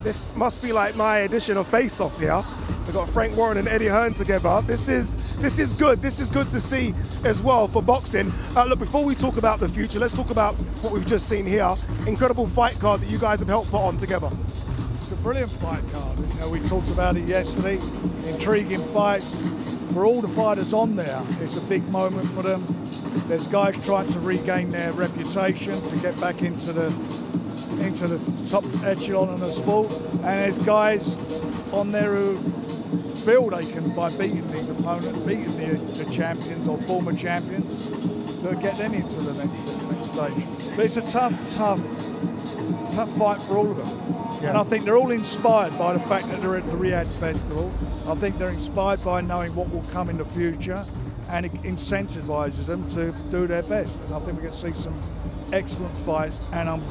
This must be like my edition of Face Off here. We've got Frank Warren and Eddie Hearn together. This is good. This is good to see as well for boxing. Look, before we talk about the future, let's talk about what we've just seen here. Incredible fight card that you guys have helped put on together. It's a brilliant fight card. You know, we talked about it yesterday. Intriguing fights for all the fighters on there. It's a big moment for them. There's guys trying to regain their reputation to get back into the top echelon of the sport, and there's guys on there who feel they can, by beating these opponents, beating the champions or former champions, to get them into the next stage. But it's a tough fight for all of them. Yeah. And I think they're all inspired by the fact that they're at the Riyadh Festival. I think they're inspired by knowing what will come in the future, and it incentivises them to do their best. And I think we're going to see some excellent fights, and I'm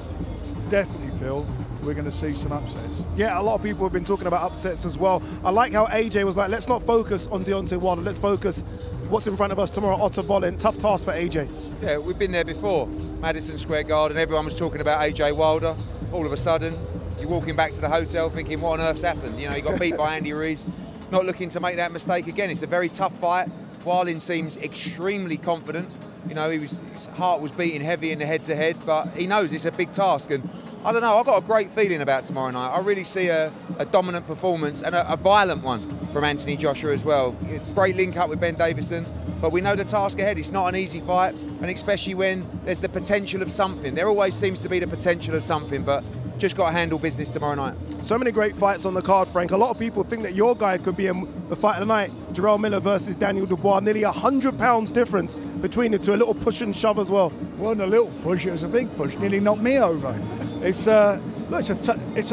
definitely feel we're going to see some upsets. Yeah, a lot of people have been talking about upsets as well. I like how AJ was like, let's not focus on Deontay Wallin, let's focus what's in front of us tomorrow, Otto Wallin. Tough task for AJ. Yeah, we've been there before. Madison Square Garden, everyone was talking about AJ Wilder. All of a sudden, you're walking back to the hotel thinking, what on earth's happened? You know, he got beat by Andy Ruiz. Not looking to make that mistake again. It's a very tough fight. Wallin seems extremely confident. You know, his heart was beating heavy in the head-to-head, but he knows it's a big task. And I don't know, I've got a great feeling about tomorrow night. I really see a dominant performance and a violent one from Anthony Joshua as well. Great link up with Ben Davison, but we know the task ahead. It's not an easy fight, and especially when there's the potential of something. There always seems to be the potential of something, but just got to handle business tomorrow night. So many great fights on the card, Frank. A lot of people think that your guy could be in the fight of the night. Jarrell Miller versus Daniel Dubois. Nearly 100 pounds difference between the two. A little push and shove as well. Wasn't a little push, it was a big push. Nearly knocked me over. It's a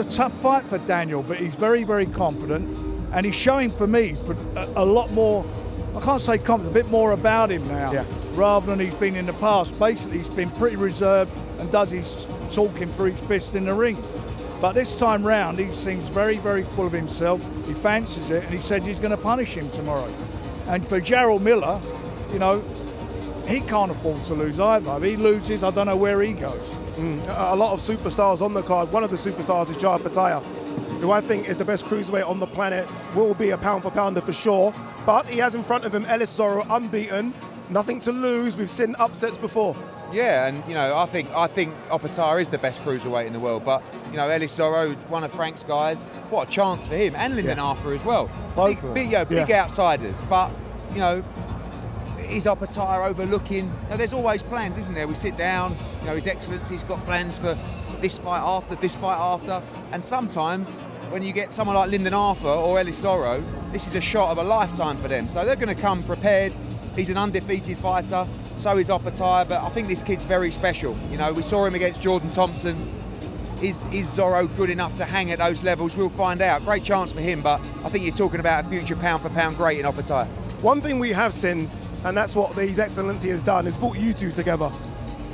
tough fight for Daniel, but he's very, very confident. And he's showing for me a lot more, I can't say confident, a bit more about him now, rather than he's been in the past. Basically, he's been pretty reserved and does his talking through his fist in the ring. But this time round, he seems very, very full of himself. He fancies it, and he says he's going to punish him tomorrow. And for Jarrell Miller, you know, he can't afford to lose either. If he loses, I don't know where he goes. A lot of superstars on the card. One of the superstars is Jaya Pataya, who I think is the best cruiserweight on the planet, will be a pound-for-pounder for sure. But he has in front of him Ellis Zorro, unbeaten, nothing to lose. We've seen upsets before. Yeah, and you know, I think Opatara is the best cruiserweight in the world, but you know, Ellis Zorro, one of Frank's guys, what a chance for him, and Lyndon Arthur as well. Big outsiders, but you know, is Opatara overlooking? You know, there's always plans, isn't there? We sit down, you know, His Excellency's got plans for this fight after, and sometimes when you get someone like Lyndon Arthur or Ellis Zorro, this is a shot of a lifetime for them. So they're going to come prepared. He's an undefeated fighter. So is Opataya, but I think this kid's very special. You know, we saw him against Jordan Thompson. Is Zorro good enough to hang at those levels? We'll find out. Great chance for him, but I think you're talking about a future pound-for-pound great in Opataya. One thing we have seen, and that's what His Excellency has done, is brought you two together.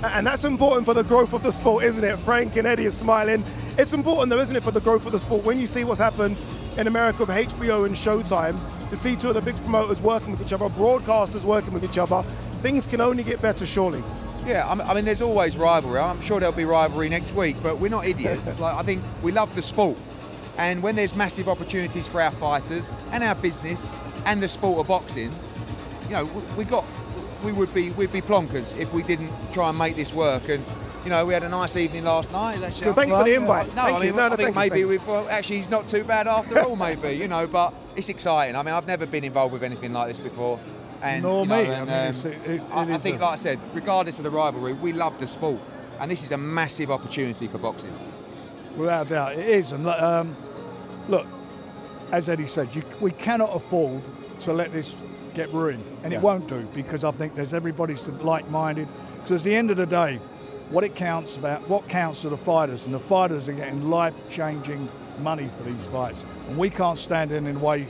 And that's important for the growth of the sport, isn't it? Frank and Eddie are smiling. It's important though, isn't it, for the growth of the sport? When you see what's happened in America with HBO and Showtime, to see two of the big promoters working with each other, broadcasters working with each other, things can only get better, surely. Yeah, I mean, there's always rivalry. I'm sure there'll be rivalry next week, but we're not idiots. Like, I think we love the sport. And when there's massive opportunities for our fighters and our business and the sport of boxing, you know, we'd be plonkers if we didn't try and make this work. And you know, we had a nice evening last night. So thanks for the invite. No, I think maybe actually he's not too bad after all, maybe, you know, but it's exciting. I mean, I've never been involved with anything like this before. And, Nor you know, me. And, I think, like I said, regardless of the rivalry, we love the sport. And this is a massive opportunity for boxing. Without doubt, it is. And look, as Eddie said, we cannot afford to let this get ruined. And it won't do, because I think there's everybody's like-minded. Because at the end of the day, what counts are the fighters, and the fighters are getting life-changing money for these fights. And we can't stand in the way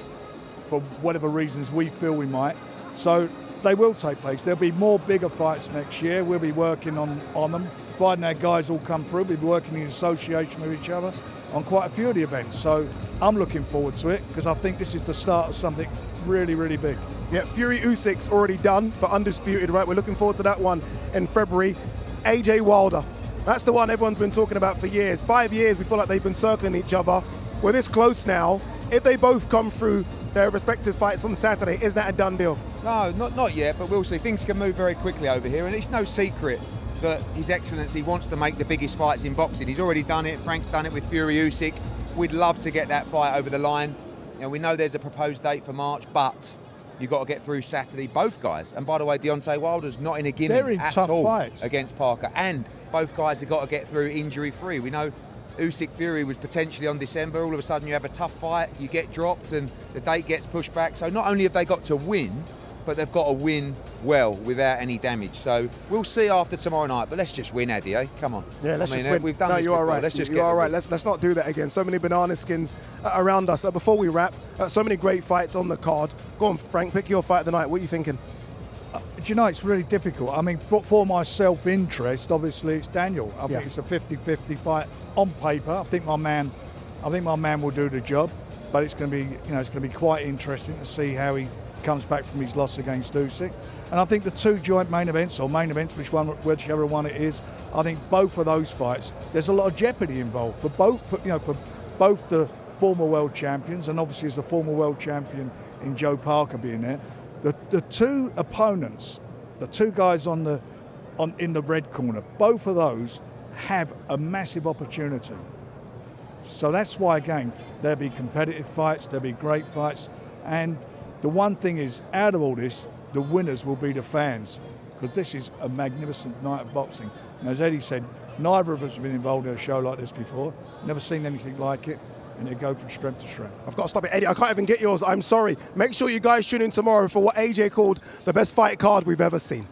for whatever reasons we feel we might. So they will take place. There'll be more bigger fights next year. We'll be working on them, providing our guys all come through. We'll be working in association with each other on quite a few of the events. So I'm looking forward to it, because I think this is the start of something really, really big. Yeah, Fury Usyk's already done for Undisputed, right? We're looking forward to that one in February. AJ Wilder, that's the one everyone's been talking about for years. 5 years, we feel like they've been circling each other. we're this close now. If they both come through their respective fights on Saturday, is that a done deal? No, not yet, but we'll see. Things can move very quickly over here, and it's no secret that His Excellency wants to make the biggest fights in boxing. He's already done it. Frank's done it with Fury Usyk. We'd love to get that fight over the line. You know, we know there's a proposed date for March, but you've got to get through Saturday, both guys. And by the way, Deontay Wilder's not in a gimmick at all fights against Parker. And both guys have got to get through injury-free. We know Usyk Fury was potentially on December. All of a sudden you have a tough fight, you get dropped and the date gets pushed back. So not only have they got to win, but they've got to win well without any damage. So we'll see after tomorrow night, but let's just win, Eddie, eh? Come on. Yeah, let's just win. We've done this before. Right. Let's just you are right. Let's not do that again. So many banana skins around us. Before we wrap, so many great fights on the card. Go on, Frank, pick your fight of the night. What are you thinking? Do you know, it's really difficult. I mean, for my self-interest, obviously it's Daniel. I think it's a 50-50 fight on paper. I think my man will do the job, but it's going to be, it's going to be quite interesting to see how he comes back from his loss against Usyk. And I think the two joint main events, or main events, whichever one it is, I think both of those fights, there's a lot of jeopardy involved for both, for both the former world champions, and obviously as the former world champion in Joe Parker being there. The two opponents, the two guys in the red corner, both of those have a massive opportunity. So that's why, again, there'll be competitive fights, there'll be great fights, and the one thing is, out of all this, the winners will be the fans, because this is a magnificent night of boxing. And as Eddie said, neither of us have been involved in a show like this before, never seen anything like it, and it go from strength to strength. I've got to stop it, Eddie. I can't even get yours. I'm sorry. Make sure you guys tune in tomorrow for what AJ called the best fight card we've ever seen.